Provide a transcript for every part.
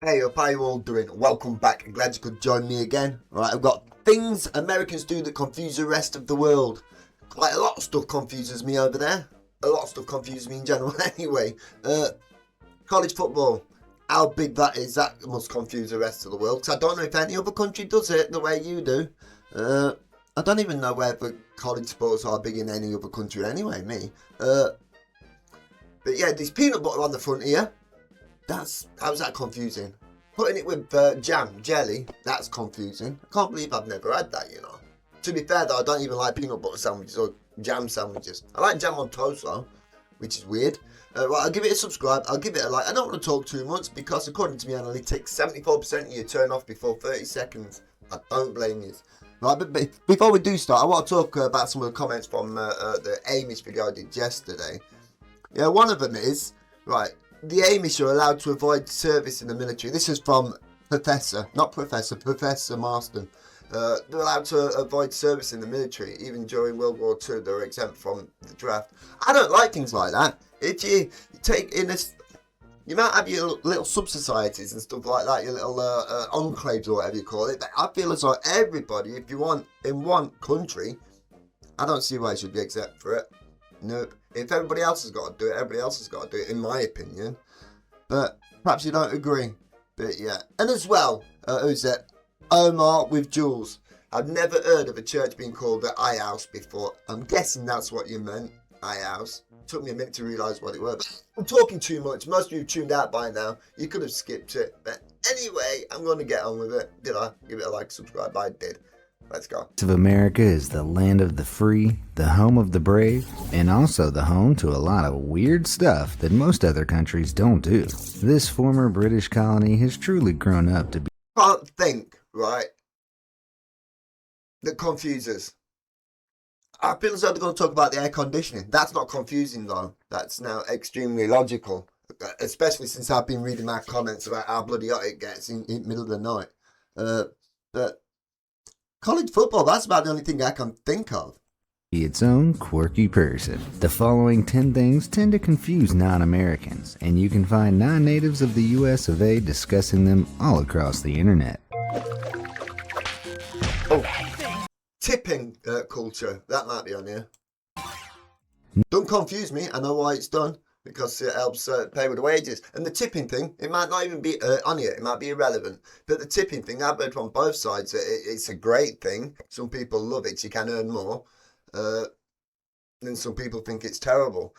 Hey up, how you all doing? Welcome back. I'm glad you could join me again. Alright, I've got things Americans do that confuse the rest of the world. Quite a lot of stuff confuses me over there. A lot of stuff confuses me in general anyway. College football. How big that is, that must confuse the rest of the world. Because I don't know if any other country does it the way you do. I don't even know whether college sports are big in any other country anyway, me. But yeah, there's peanut butter on the front here. How's that confusing? Putting it with jam, jelly, that's confusing. I can't believe I've never had that, you know. To be fair though, I don't even like peanut butter sandwiches or jam sandwiches. I like jam on toast though, which is weird. Right, I'll give it a subscribe, I'll give it a like. I don't want to talk too much because according to my analytics, 74% of you turn off before 30 seconds. I don't blame you. Right, but before we do start, I want to talk about some of the comments from the Amish video I did yesterday. Yeah, one of them is, right, the Amish are allowed to avoid service in the military. This is from Professor Marston. They're allowed to avoid service in the military. Even during World War II, they were exempt from the draft. I don't like things like that. If you take in this, you might have your little sub-societies and stuff like that, your little enclaves or whatever you call it. But I feel as though everybody, if you want in one country, I don't see why you should be exempt for it. Nope. If everybody else has got to do it, everybody else has got to do it, in my opinion. But perhaps you don't agree. But yeah. And as well, who's it? Omar with Jules. I've never heard of a church being called the I House before. I'm guessing that's what you meant. I House. Took me a minute to realise what it was. I'm talking too much. Most of you have tuned out by now. You could have skipped it. But anyway, I'm going to get on with it. Did I? Give it a like, subscribe. I did. Let's go. America is the land of the free, the home of the brave, and also the home to a lot of weird stuff that most other countries don't do. This former British colony has truly grown up to be. Can't think, right? That confuses. I feel as though they're going to talk about the air conditioning. That's not confusing though. That's now extremely logical. Especially since I've been reading my comments about how bloody hot it gets in the middle of the night. But college football, that's about the only thing I can think of. Its own quirky person. The following 10 things tend to confuse non-Americans, and you can find non-natives of the US of A discussing them all across the internet. Oh, tipping culture, that might be on here. Don't confuse me, I know why it's done. Because it helps pay with the wages. And the tipping thing, it might not even be on here, it might be irrelevant. But the tipping thing, I've heard from both sides, it's a great thing. Some people love it, you can earn more. And some people think it's terrible.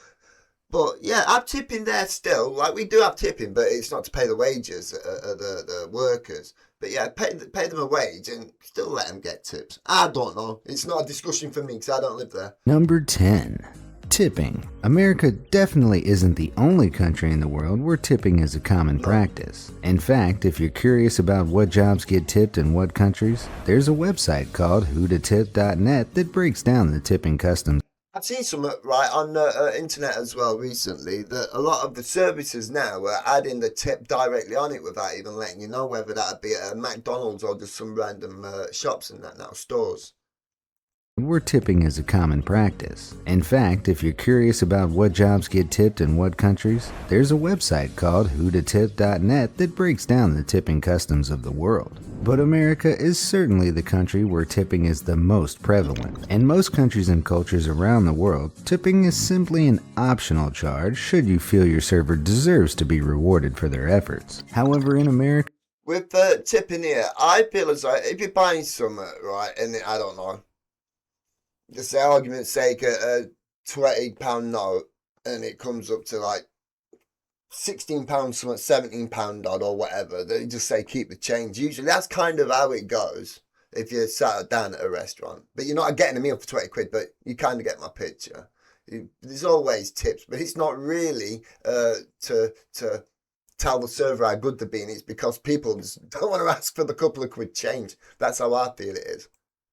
But yeah, I'm tipping there still. Like, we do have tipping, but it's not to pay the wages of the workers. But yeah, pay them a wage and still let them get tips. I don't know. It's not a discussion for me because I don't live there. Number 10. Tipping. America definitely isn't the only country in the world where tipping is a common practice. In fact, if you're curious about what jobs get tipped in what countries, there's a website called whototip.net that breaks down the tipping customs. I've seen some right on the internet as well recently that a lot of the services now are adding the tip directly on it without even letting you know, whether that'd be at a McDonald's or just some random shops and that now, stores. Where tipping is a common practice. In fact, if you're curious about what jobs get tipped in what countries, there's a website called whototip.net that breaks down the tipping customs of the world. But America is certainly the country where tipping is the most prevalent. In most countries and cultures around the world, tipping is simply an optional charge should you feel your server deserves to be rewarded for their efforts. However, in America, with tipping here, I feel as though if you're buying something, right, and I don't know, just say argument's sake, a £20 note, and it comes up to like £16, something, £17 odd or whatever. They just say keep the change. Usually that's kind of how it goes if you're sat down at a restaurant. But you're not getting a meal for 20 quid, but you kind of get my picture. There's always tips, but it's not really to tell the server how good they're being. It's because people just don't want to ask for the couple of quid change. That's how I feel it is.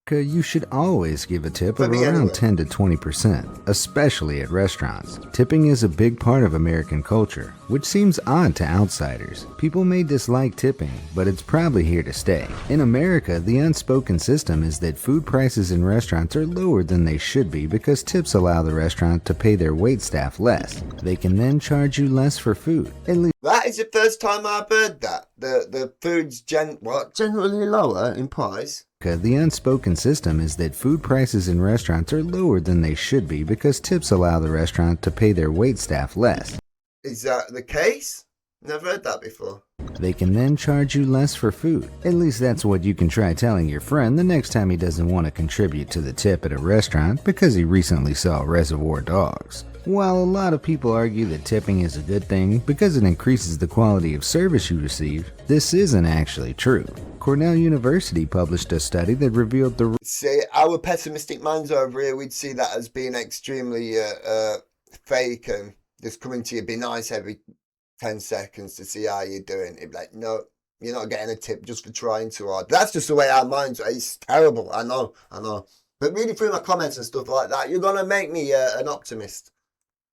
You should always give a tip of around 10 to 20%, especially at restaurants. Tipping is a big part of American culture, which seems odd to outsiders. People may dislike tipping, but it's probably here to stay. In America, the unspoken system is that food prices in restaurants are lower than they should be because tips allow the restaurant to pay their waitstaff less. They can then charge you less for food. At least That is the first time I've heard that. The food's generally lower in price. The unspoken system is that food prices in restaurants are lower than they should be because tips allow the restaurant to pay their waitstaff less. Is that the case? Never heard that before. They can then charge you less for food. At least that's what you can try telling your friend the next time he doesn't want to contribute to the tip at a restaurant because he recently saw Reservoir Dogs. While a lot of people argue that tipping is a good thing because it increases the quality of service you receive, this isn't actually true. Cornell University published a study that revealed the... See, our pessimistic minds over here, we'd see that as being extremely fake and just coming to you, be nice every 10 seconds to see how you're doing. It'd be like, no, you're not getting a tip just for trying too hard. That's just the way our minds are. It's terrible, I know. But reading through my comments and stuff like that, you're going to make me an optimist.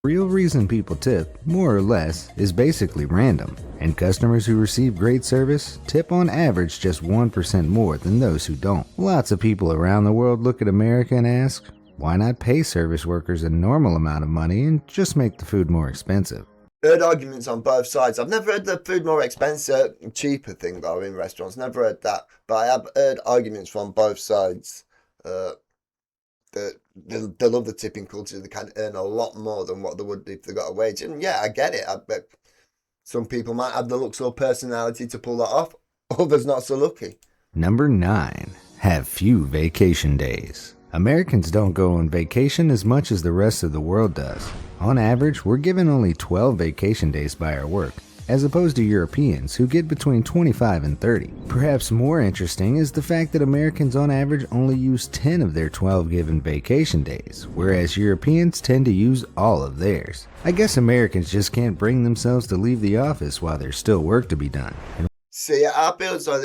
Real reason people tip, more or less, is basically random, and customers who receive great service tip on average just 1% more than those who don't. Lots of people around the world look at America and ask, why not pay service workers a normal amount of money and just make the food more expensive? Heard arguments on both sides. I've never heard the food more expensive, cheaper thing though in restaurants. Never heard that, but I have heard arguments from both sides. They love the tipping culture. They can earn a lot more than what they would if they got a wage. And yeah, I get it. I bet some people might have the looks or personality to pull that off. Others not so lucky. Number 9. Have few vacation days. Americans don't go on vacation as much as the rest of the world does. On average, we're given only 12 vacation days by our work, as opposed to Europeans who get between 25 and 30. Perhaps more interesting is the fact that Americans on average only use 10 of their 12 given vacation days, whereas Europeans tend to use all of theirs. I guess Americans just can't bring themselves to leave the office while there's still work to be done. See, I feel as though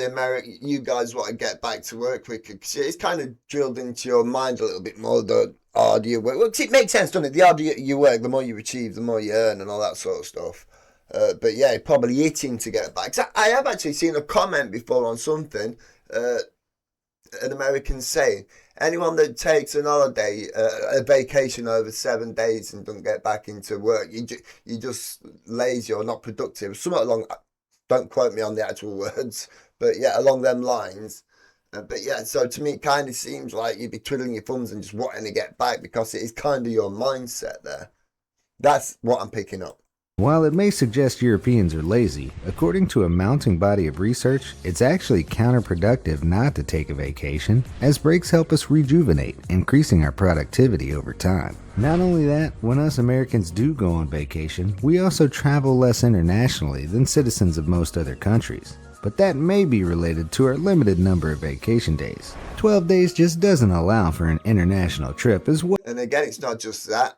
you guys want to get back to work quicker because it's kind of drilled into your mind a little bit more the harder you work. Well, it makes sense, doesn't it? The harder you work, the more you achieve, the more you earn and all that sort of stuff. But yeah, probably itching to get back. So I have actually seen a comment before on something, an American saying, anyone that takes an holiday, a vacation over 7 days and doesn't get back into work, you just lazy or not productive. Somewhat along, don't quote me on the actual words, but yeah, along them lines. But yeah, so to me, it kind of seems like you'd be twiddling your thumbs and just wanting to get back because it is kind of your mindset there. That's what I'm picking up. While it may suggest Europeans are lazy, according to a mounting body of research, it's actually counterproductive not to take a vacation, as breaks help us rejuvenate, increasing our productivity over time. Not only that, when us Americans do go on vacation, we also travel less internationally than citizens of most other countries. But that may be related to our limited number of vacation days. 12 days just doesn't allow for an international trip as well. And again, it's not just that.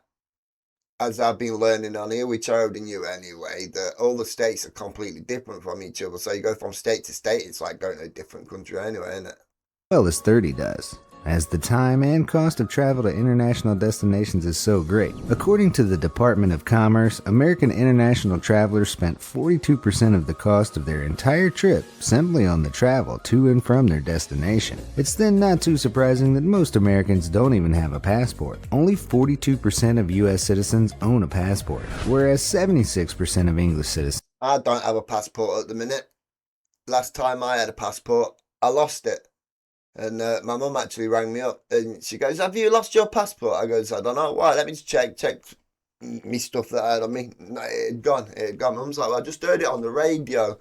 As I've been learning on here, which I already knew anyway, that all the states are completely different from each other. So you go from state to state, it's like going to a different country anyway, isn't it? Well, as 30 does, as the time and cost of travel to international destinations is so great. According to the Department of Commerce, American international travelers spent 42% of the cost of their entire trip simply on the travel to and from their destination. It's then not too surprising that most Americans don't even have a passport. Only 42% of US citizens own a passport, whereas 76% of English citizens. I don't have a passport at the minute. Last time I had a passport, I lost it. And my mum actually rang me up and she goes, have you lost your passport? I goes, I don't know. Why? Let me just check me stuff that I had on me. No, it had gone. My mum's like, well, I just heard it on the radio,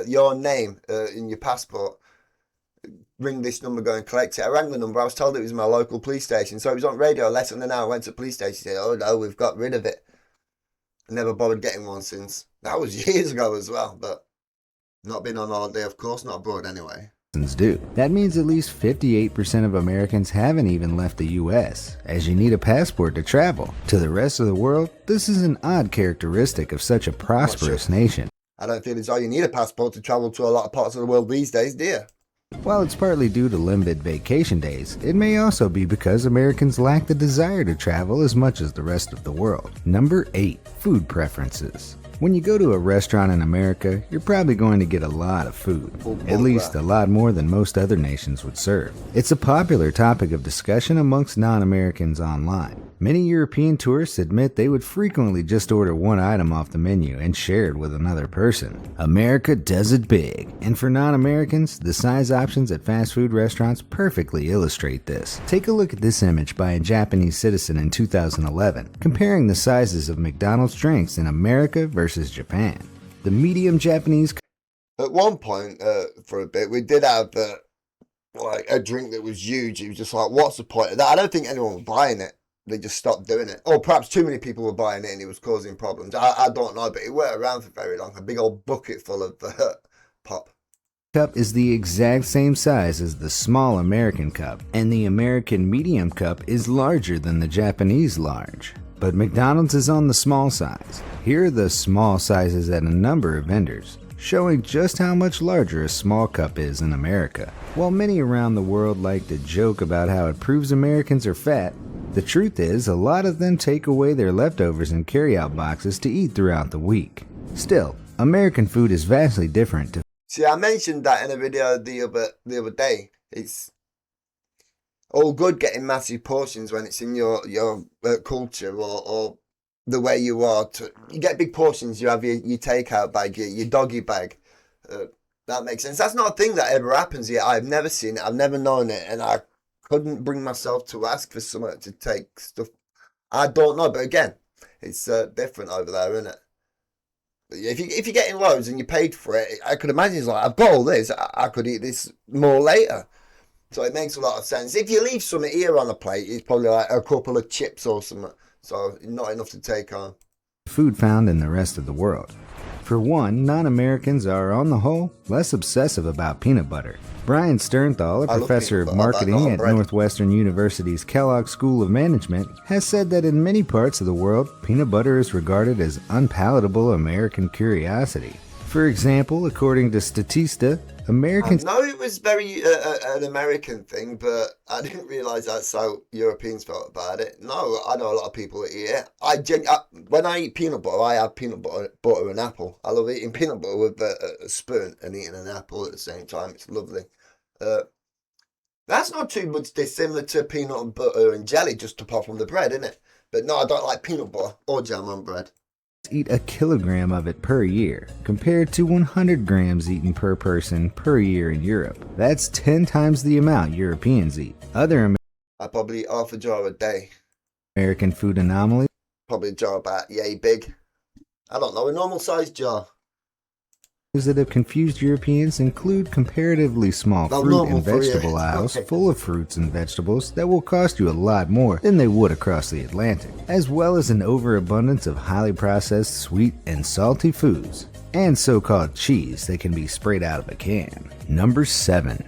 your name in your passport. Ring this number, go and collect it. I rang the number. I was told it was my local police station. So it was on radio less than an hour. I went to the police station. Said, oh no, we've got rid of it. I never bothered getting one since. That was years ago as well, but not been on holiday, of course, not abroad anyway. Do. That means at least 58% of Americans haven't even left the US, as you need a passport to travel. To the rest of the world, this is an odd characteristic of such a prosperous nation. I don't feel as though you need a passport to travel to a lot of parts of the world these days, do you? While it's partly due to limited vacation days, it may also be because Americans lack the desire to travel as much as the rest of the world. Number 8. Food preferences. When you go to a restaurant in America, you're probably going to get a lot of food, at least a lot more than most other nations would serve. It's a popular topic of discussion amongst non-Americans online. Many European tourists admit they would frequently just order one item off the menu and share it with another person. America does it big, and for non-Americans, the size options at fast food restaurants perfectly illustrate this. Take a look at this image by a Japanese citizen in 2011, comparing the sizes of McDonald's drinks in America versus Japan. The medium Japanese. At one point, for a bit, we did have like a drink that was huge. It was just like, what's the point of that? I don't think anyone was buying it. They just stopped doing it. Or perhaps too many people were buying it and it was causing problems. I don't know, but it weren't around for very long. A big old bucket full of pop. Cup is the exact same size as the small American cup, and the American medium cup is larger than the Japanese large. But McDonald's is on the small size. Here are the small sizes at a number of vendors, showing just how much larger a small cup is in America. While many around the world like to joke about how it proves Americans are fat, the truth is a lot of them take away their leftovers in carry-out boxes to eat throughout the week. Still, American food is vastly different. See, I mentioned that in a video the other day. It's all good getting massive portions when it's in your culture or the way you are. You get big portions, you have your takeout bag, your doggy bag. That makes sense. That's not a thing that ever happens yet. I've never seen it. I've never known it. And I couldn't bring myself to ask for someone to take stuff. I don't know. But again, it's different over there, isn't it? If you're getting loads and you paid for it, I could imagine it's like, I've got all this. I could eat this more later. So it makes a lot of sense. If you leave something here on a plate, it's probably like a couple of chips or something. So not enough to take on. Food found in the rest of the world. For one, non-Americans are, on the whole, less obsessive about peanut butter. Brian Sternthal, a professor of marketing at Northwestern University's Kellogg School of Management, has said that in many parts of the world, peanut butter is regarded as unpalatable American curiosity. For example, according to Statista, Americans... I know it was very an American thing, but I didn't realise that's how Europeans felt about it. No, I know a lot of people that eat it. When I eat peanut butter, I have peanut butter and apple. I love eating peanut butter with a spoon and eating an apple at the same time. It's lovely. That's not too much dissimilar to peanut and butter and jelly, just apart from the bread, isn't it? But no, I don't like peanut butter or jam on bread. Eat a kilogram of it per year, compared to 100 grams eaten per person per year in Europe. That's 10 times the amount Europeans eat. I probably eat half a jar a day. American food anomalies. Probably a jar about yay big. I don't know, a normal sized jar. That have confused Europeans include comparatively small fruit and vegetable aisles full of fruits and vegetables that will cost you a lot more than they would across the Atlantic, as well as an overabundance of highly processed sweet and salty foods, and so-called cheese that can be sprayed out of a can. Number 7.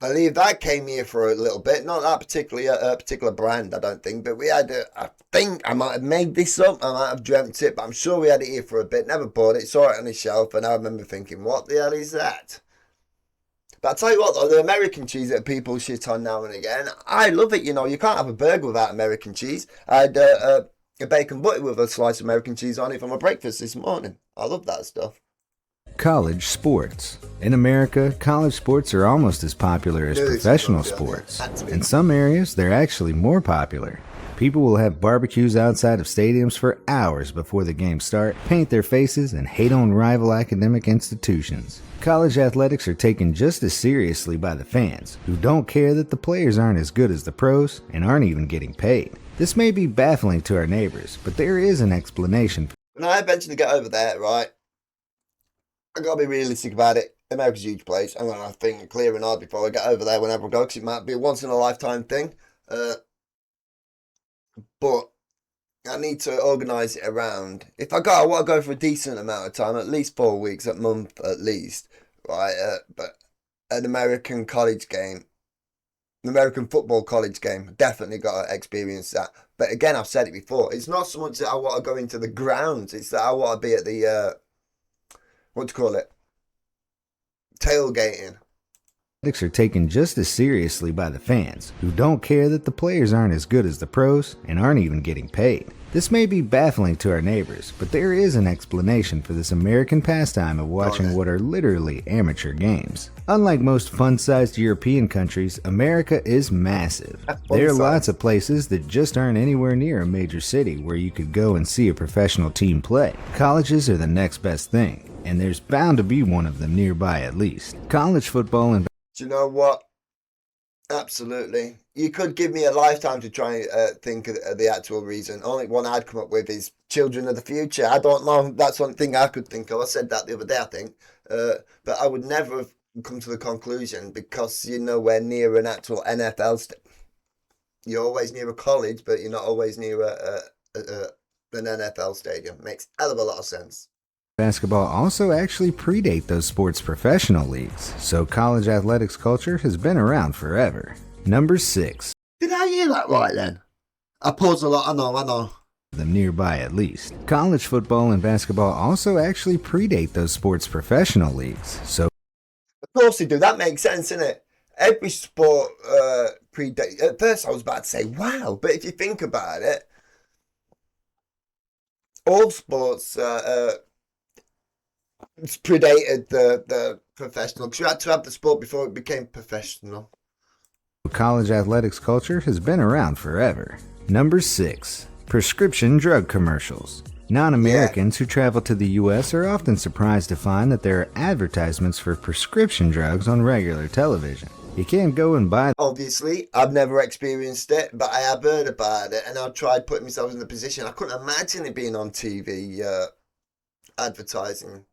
I believe that came here for a little bit. Not that particular brand, I don't think. But we had I think I might have made this up. I might have dreamt it. But I'm sure we had it here for a bit. Never bought it. Saw it on the shelf. And I remember thinking, what the hell is that? But I tell you what, though, the American cheese that people shit on now and again, I love it. You know, you can't have a burger without American cheese. I had a bacon butty with a slice of American cheese on it for my breakfast this morning. I love that stuff. College sports. In America, college sports are almost as popular as professional sports. In some areas, they're actually more popular. People will have barbecues outside of stadiums for hours before the games start, paint their faces, and hate on rival academic institutions. College athletics are taken just as seriously by the fans, who don't care that the players aren't as good as the pros and aren't even getting paid. This may be baffling to our neighbors, but there is an explanation. When I eventually get over there, right, I gotta be realistic about it. America's a huge place. I'm gonna think clear and hard before I get over there whenever I go, because it might be a once in a lifetime thing. But I need to organise it around. If I want to go for a decent amount of time, at least 4 weeks, a month at least, right? But an American college game, an American football college game, definitely got to experience that. But again, I've said it before. It's not so much that I want to go into the grounds. It's that I want to be at the what do you call it? Tailgating. Are taken just as seriously by the fans, who don't care that the players aren't as good as the pros and aren't even getting paid. This may be baffling to our neighbors, but there is an explanation for this American pastime of watching what are literally amateur games. Unlike most fun-sized European countries, America is massive. There are lots of places that just aren't anywhere near a major city where you could go and see a professional team play. Colleges are the next best thing, and there's bound to be one of them nearby at least. College football and... Do you know what? Absolutely. You could give me a lifetime to try and think of the actual reason. Only one I'd come up with is children of the future. I don't know. That's one thing I could think of. I said that the other day, I think. But I would never have come to the conclusion because you're nowhere near an actual NFL You're always near a college, but you're not always near an NFL stadium. Makes a hell of a lot of sense. Basketball also actually predate those sports' professional leagues, so college athletics culture has been around forever. Number 6. Did I hear that right then? I paused a lot, I know. Them nearby at least. College football and basketball also actually predate those sports' professional leagues, so... Of course they do, that makes sense, innit? Every sport predate... At first I was about to say, wow, but if you think about it, all sports... It's predated the professional, because you had to have the sport before it became professional. College athletics culture has been around forever. Number 6. Prescription drug commercials. Non-Americans who travel to the US are often surprised to find that there are advertisements for prescription drugs on regular television. You can't go and buy... Obviously, I've never experienced it, but I have heard about it, and I've tried putting myself in the position. I couldn't imagine it being on TV, advertising.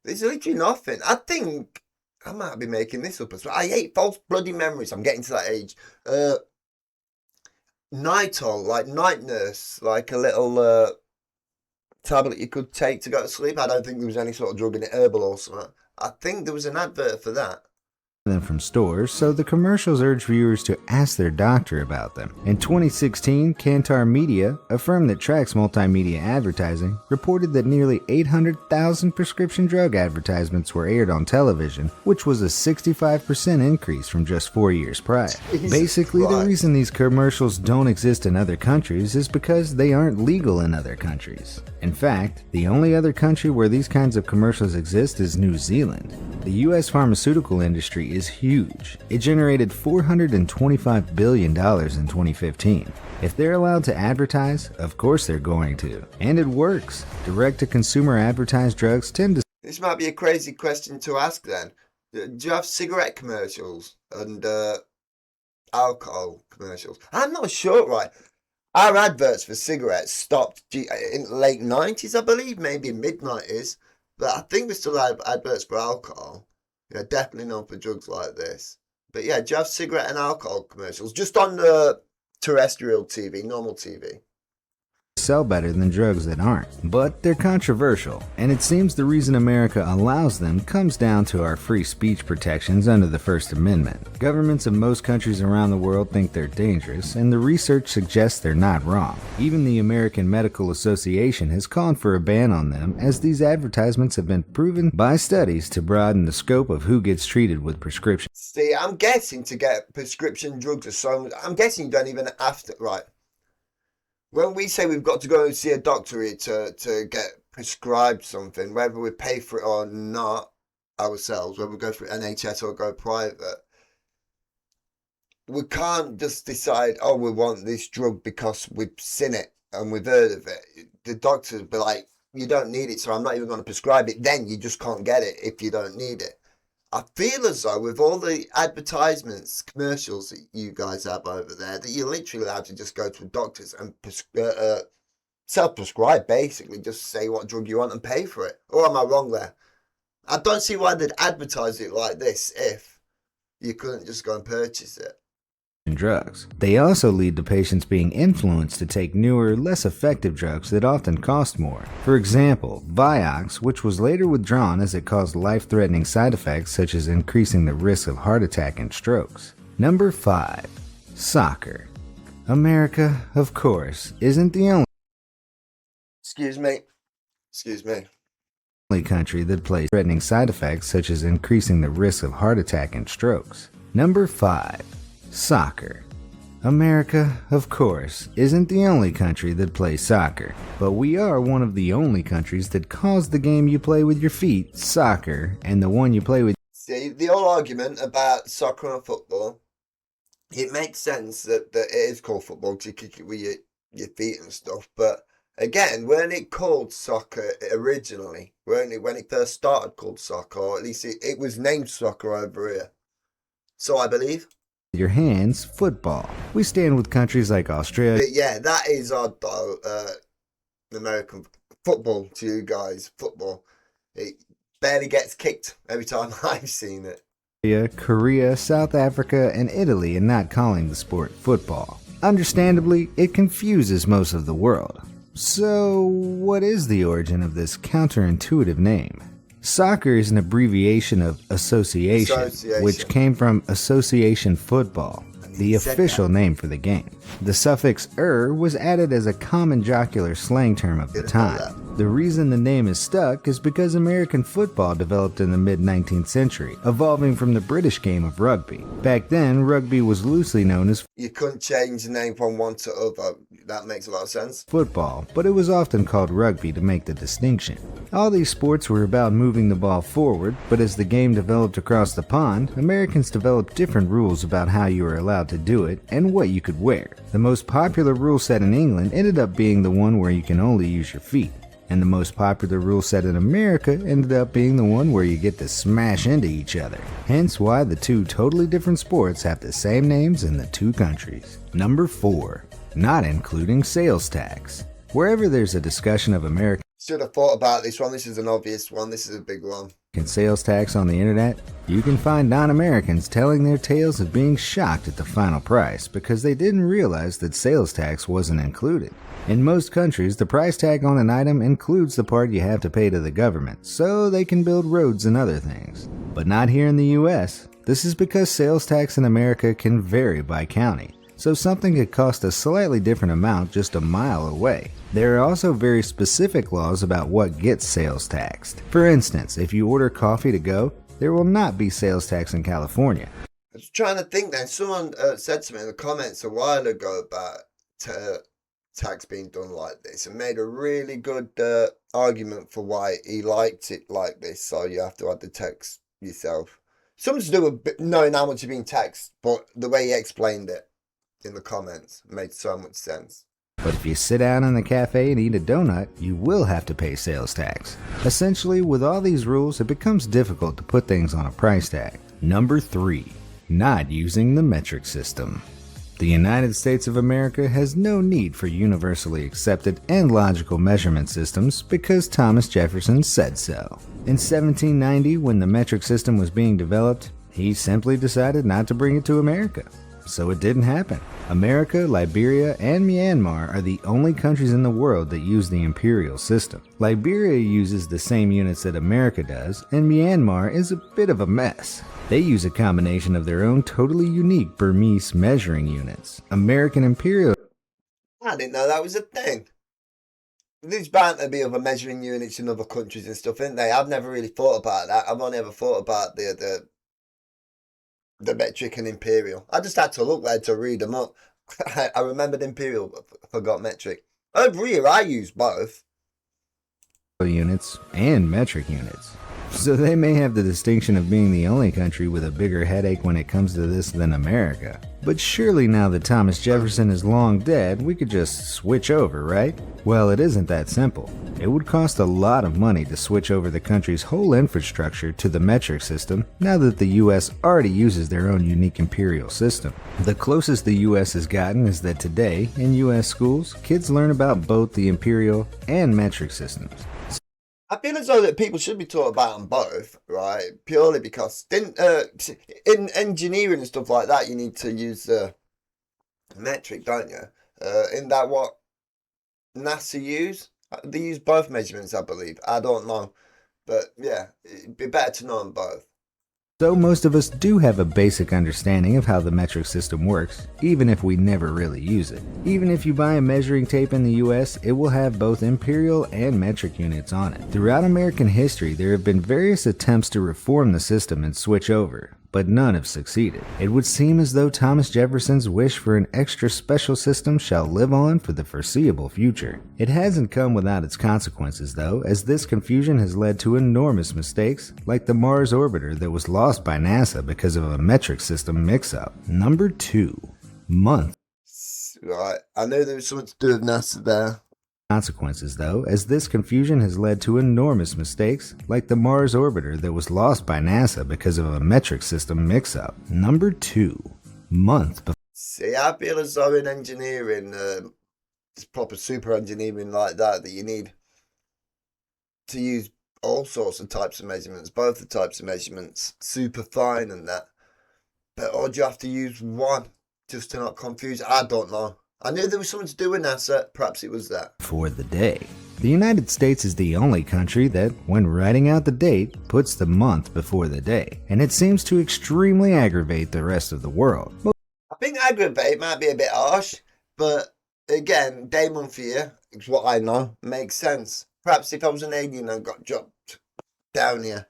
There's literally nothing. I think I might be making this up as well. I hate false bloody memories. I'm getting to that age. Nitol, like night nurse, like a little tablet you could take to go to sleep. I don't think there was any sort of drug in it, herbal or something. I think there was an advert for that. Them from stores, so the commercials urge viewers to ask their doctor about them. In 2016, Kantar Media, a firm that tracks multimedia advertising, reported that nearly 800,000 prescription drug advertisements were aired on television, which was a 65% increase from just 4 years prior. Basically, the reason these commercials don't exist in other countries is because they aren't legal in other countries. In fact, the only other country where these kinds of commercials exist is New Zealand. The US pharmaceutical industry is huge. It generated $425 billion in 2015. If they're allowed to advertise, of course they're going to. And it works. Direct-to-consumer advertised drugs tend to... This might be a crazy question to ask then. Do you have cigarette commercials and alcohol commercials? I'm not sure, right? Our adverts for cigarettes stopped in the late 90s, I believe, maybe mid-90s. But I think we still have adverts for alcohol. Yeah, definitely known for drugs like this. But yeah, do you have cigarette and alcohol commercials? Just on the terrestrial TV, normal TV. Sell better than drugs that aren't, but they're controversial, and it seems the reason America allows them comes down to our free speech protections under the First Amendment. Governments of most countries around the world think they're dangerous, and the research suggests they're not wrong. Even the American Medical Association has called for a ban on them, as these advertisements have been proven by studies to broaden the scope of who gets treated with prescriptions. See, I'm guessing to get prescription drugs or so, I'm guessing you don't even have to, right? When we say we've got to go and see a doctor here to get prescribed something, whether we pay for it or not ourselves, whether we go through NHS or go private, we can't just decide, oh, we want this drug because we've seen it and we've heard of it. The doctors be like, you don't need it, so I'm not even going to prescribe it. Then you just can't get it if you don't need it. I feel as though with all the advertisements, commercials that you guys have over there, that you're literally allowed to just go to doctors and self-prescribe, basically. Just say what drug you want and pay for it. Or am I wrong there? I don't see why they'd advertise it like this if you couldn't just go and purchase it. Drugs. They also lead to patients being influenced to take newer, less effective drugs that often cost more. For example, Vioxx, which was later withdrawn as it caused life-threatening side effects such as increasing the risk of heart attack and strokes. Number 5. Soccer. America, of course, isn't the only country that plays threatening side effects such as increasing the risk of heart attack and strokes. Number 5. Soccer. America, of course, isn't the only country that plays soccer, but we are one of the only countries that calls the game you play with your feet soccer, and the one you play with. See, the whole argument about soccer and football, it makes sense that it is called football because you kick it with your feet and stuff, but again, weren't it called soccer originally? Weren't it when it first started called soccer, or at least it was named soccer over here? So I believe. Your hands, football. We stand with countries like Australia. But yeah, that is odd though. American football to you guys, football. It barely gets kicked every time I've seen it. Korea, South Africa, and Italy in not calling the sport football. Understandably, it confuses most of the world. So, what is the origin of this counterintuitive name? Soccer is an abbreviation of association, which came from association football, the official name for the game. The suffix was added as a common jocular slang term of the time. The reason the name is stuck is because American football developed in the mid-19th century, evolving from the British game of rugby. Back then, rugby was loosely known as you couldn't change the name from one to other. That makes a lot of sense. Football, but it was often called rugby to make the distinction. All these sports were about moving the ball forward, but as the game developed across the pond, Americans developed different rules about how you were allowed to do it and what you could wear. The most popular rule set in England ended up being the one where you can only use your feet. And the most popular rule set in America ended up being the one where you get to smash into each other. Hence why the two totally different sports have the same names in the two countries. Number 4. Not including sales tax. Wherever there's a discussion of American should have thought about this one. This is an obvious one. This is a big one. Sales tax on the internet, you can find non-Americans telling their tales of being shocked at the final price because they didn't realize that sales tax wasn't included. In most countries, the price tag on an item includes the part you have to pay to the government, so they can build roads and other things. But not here in the US. This is because sales tax in America can vary by county, so something could cost a slightly different amount just a mile away. There are also very specific laws about what gets sales taxed. For instance, if you order coffee to go, there will not be sales tax in California. I was trying to think then. Someone said to me in the comments a while ago about tax being done like this and made a really good argument for why he liked it like this. So you have to add the tax yourself. Something to do with knowing how much you're being taxed, but the way he explained it in the comments made so much sense. But if you sit down in the cafe and eat a donut, you will have to pay sales tax. Essentially, with all these rules, it becomes difficult to put things on a price tag. Number 3. Not using the metric system. The United States of America has no need for universally accepted and logical measurement systems because Thomas Jefferson said so. In 1790, when the metric system was being developed, he simply decided not to bring it to America. So it didn't happen. America, Liberia, and Myanmar are the only countries in the world that use the imperial system. Liberia uses the same units that America does, and Myanmar is a bit of a mess. They use a combination of their own totally unique Burmese measuring units. American imperial... I didn't know that was a thing. There's bound to be other measuring units in other countries and stuff, isn't they? I've never really thought about that. I've only ever thought about the metric and imperial. I just had to look there to read them up. I remembered imperial, but forgot metric. Over here, I use both. Units and metric units. So they may have the distinction of being the only country with a bigger headache when it comes to this than America. But surely now that Thomas Jefferson is long dead, we could just switch over, right? Well, it isn't that simple. It would cost a lot of money to switch over the country's whole infrastructure to the metric system now that the US already uses their own unique imperial system. The closest the US has gotten is that today, in US schools, kids learn about both the imperial and metric systems. I feel as though that people should be taught about them both, right? Purely because in engineering and stuff like that, you need to use the metric, don't you? Isn't that what NASA use? They use both measurements, I believe. I don't know. But yeah, it'd be better to know them both. So most of us do have a basic understanding of how the metric system works, even if we never really use it. Even if you buy a measuring tape in the US, it will have both imperial and metric units on it. Throughout American history, there have been various attempts to reform the system and switch over, but none have succeeded. It would seem as though Thomas Jefferson's wish for an extra special system shall live on for the foreseeable future. It hasn't come without its consequences, though, as this confusion has led to enormous mistakes, like the Mars orbiter that was lost by NASA because of a metric system mix-up. Number 2. Month. Right, I know there was something to do with NASA there. Consequences, though, as this confusion has led to enormous mistakes, like the Mars orbiter that was lost by NASA because of a metric system mix-up. Number 2. Month. See, I feel as though in engineering, proper super engineering like that you need to use all sorts of types of measurements, both the types of measurements, super fine and that. But or do you have to use one just to not confuse? I don't know. I knew there was something to do with NASA. Perhaps it was that. For the day. The United States is the only country that, when writing out the date, puts the month before the day, and it seems to extremely aggravate the rest of the world. I think aggravate might be a bit harsh, but again, day, month, year is what I know. Makes sense. Perhaps if I was an alien and got dropped down here,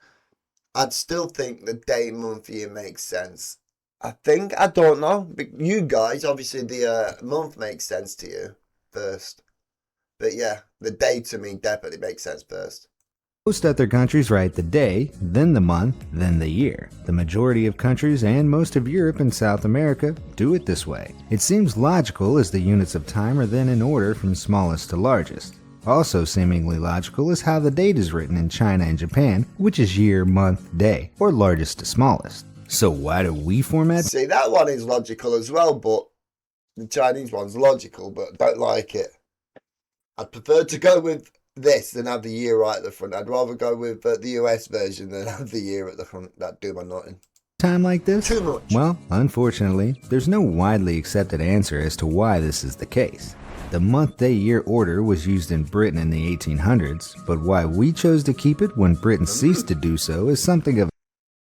I'd still think the day, month, year makes sense. I don't know. But you guys, obviously the month makes sense to you first. But yeah, the day to me definitely makes sense first. Most other countries write the day, then the month, then the year. The majority of countries and most of Europe and South America do it this way. It seems logical as the units of time are then in order from smallest to largest. Also seemingly logical is how the date is written in China and Japan, which is year, month, day, or largest to smallest. So why do we format? See, that one is logical as well, but the Chinese one's logical, but don't like it. I'd prefer to go with this than have the year right at the front. I'd rather go with the US version than have the year at the front. That'd do my nothing. Time like this? Too much. Well, unfortunately, there's no widely accepted answer as to why this is the case. The month-day-year order was used in Britain in the 1800s, but why we chose to keep it when Britain ceased to do so is something of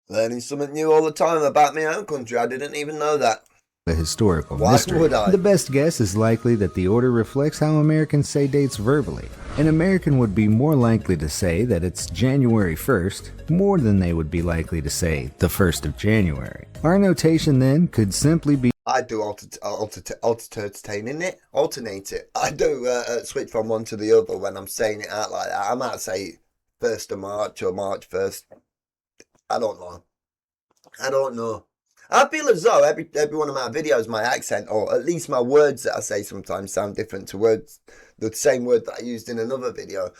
Learning something new all the time about my own country. I didn't even know that. a historical Why mystery. would I? The best guess is likely that the order reflects how Americans say dates verbally. An American would be more likely to say that it's January 1st more than they would be likely to say the 1st of January. Our notation then could simply be I do alternate it. I do switch from one to the other when I'm saying it out like that. I might say 1st of March or March 1st. I don't know. I feel as though every one of my videos, my accent, or at least my words that I say sometimes sound different to the same word that I used in another video.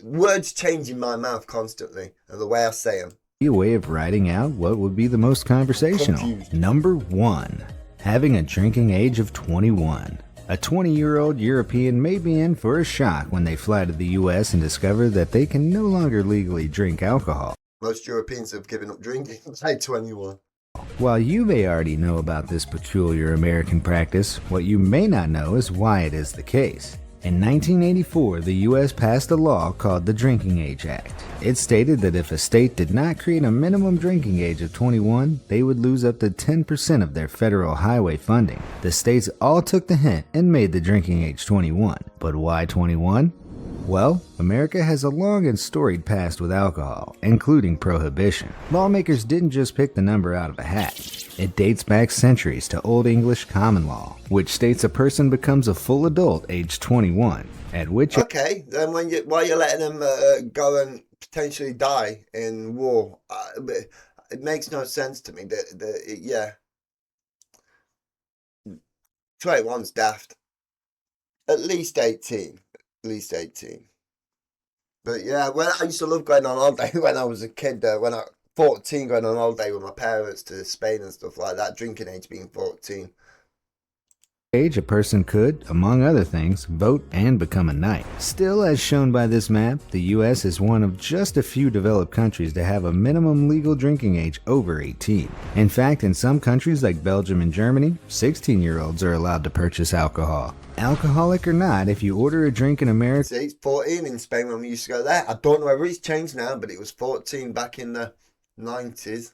Words change in my mouth constantly, and the way I say them. a way of writing out what would be the most conversational. Confused. Number 1. Having a drinking age of 21. A 20-year-old European may be in for a shock when they fly to the US and discover that they can no longer legally drink alcohol. Most Europeans have given up drinking by 21. While you may already know about this peculiar American practice, what you may not know is why it is the case. In 1984, the U.S. passed a law called the Drinking Age Act. It stated that if a state did not create a minimum drinking age of 21, they would lose up to 10% of their federal highway funding. The states all took the hint and made the drinking age 21. But why 21? Well, America has a long and storied past with alcohol, including prohibition. Lawmakers didn't just pick the number out of a hat. It dates back centuries to Old English common law, which states a person becomes a full adult aged 21, at which... Okay, then why you're letting them go and potentially die in war? It makes no sense to me. Yeah. 21's daft. At least 18. At least 18. But yeah, when I used to love going on holiday when I was a kid, when I 14, going on holiday with my parents to Spain and stuff like that, drinking age being 14. age a person could, among other things, vote and become a knight. Still, as shown by this map, the US is one of just a few developed countries to have a minimum legal drinking age over 18. In fact, in some countries like Belgium and Germany, 16-year-olds are allowed to purchase alcohol. Alcoholic or not, if you order a drink in America... See, it's 14 in Spain when we used to go there. I don't know whether it's changed now, but it was 14 back in the 90s.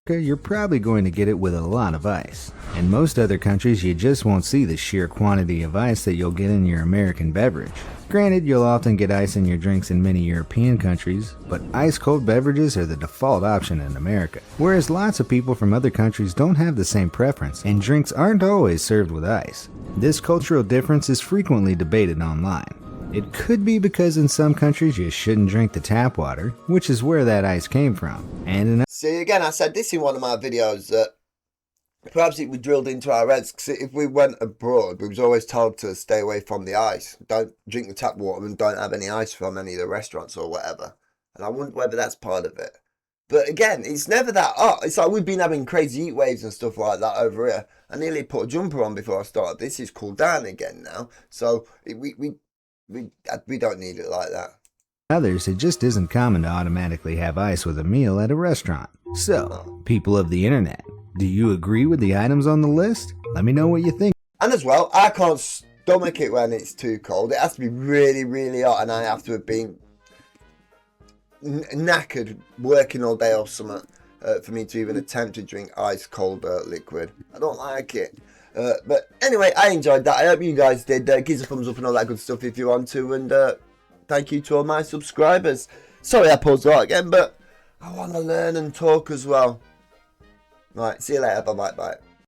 you're probably going to get it with a lot of ice. In most other countries, you just won't see the sheer quantity of ice that you'll get in your American beverage. Granted, you'll often get ice in your drinks in many European countries, but ice-cold beverages are the default option in America. Whereas lots of people from other countries don't have the same preference, and drinks aren't always served with ice. This cultural difference is frequently debated online. It could be because in some countries you shouldn't drink the tap water, which is where that ice came from, and in See, again, I said this in one of my videos, that perhaps it was drilled into our heads, because if we went abroad, we was always told to stay away from the ice. Don't drink the tap water and don't have any ice from any of the restaurants or whatever. And I wonder whether that's part of it. But again, it's never that hot. It's like we've been having crazy heat waves and stuff like that over here. I nearly put a jumper on before I started. This is cooled down again now. So we don't need it like that. others, it just isn't common to automatically have ice with a meal at a restaurant. So, people of the internet, do you agree with the items on the list? Let me know what you think. And as well, I can't stomach it when it's too cold. It has to be really, really hot, and I have to have been knackered working all day or something for me to even attempt to drink ice cold liquid. I don't like it. But anyway, I enjoyed that. I hope you guys did. Give us a thumbs up and all that good stuff if you want to. And thank you to all my subscribers. Sorry I paused out again, but I want to learn and talk as well. Right, see you later. Bye-bye. Bye.